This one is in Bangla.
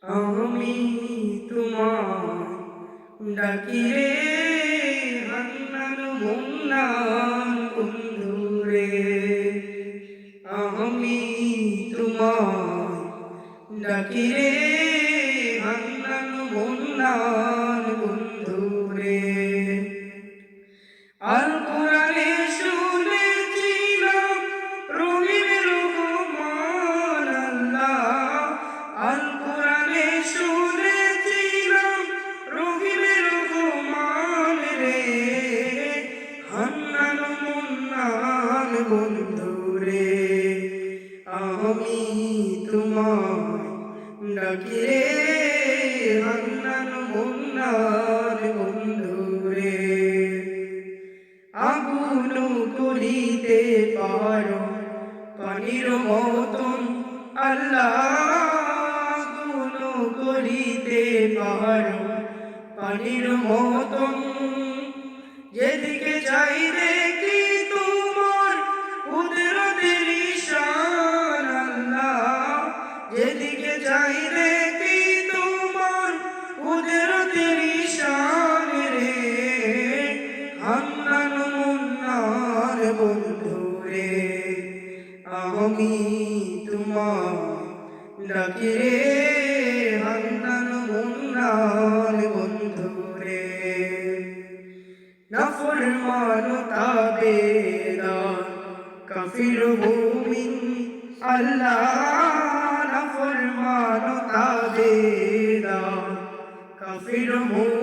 আমি তোমায় ডাকি রে হান্নান মুন্নান বন্ধুরে। আমি তোমায় ডাকি রে হান্নান মুন্নান বন্ধুরে। আল কোরআনে শুনেছিলাম রহিম রহমান আল্লাহ। আল কোরআনে শুনেছিলাম রহিম রহমান রে। হান্নান মুন্নান বন্ধুরে। আমি তোমায় ডাকি রে হান্নান মুন্নান বন্ধুরে। আগুন করিতে পারো পানির মতন আল্লাহ। আগুন করিতে পারো পানির মতন। যেদিকে যাই দেখি তোমার কুদরতের ঈশান আল্লাহ। যেদিকে যাই দেখি তোমার কুদরতের ঈশান রে। হান্নান মুন্নান বন্ধুরে। আমি তোমায় ডাকি রে হান্নান মুন্নান বন্ধুরে। নাফরমান তাবেদার কাফির মুমিন আল্লাহ। নাফরমান তাবেদার কাফির মুমিন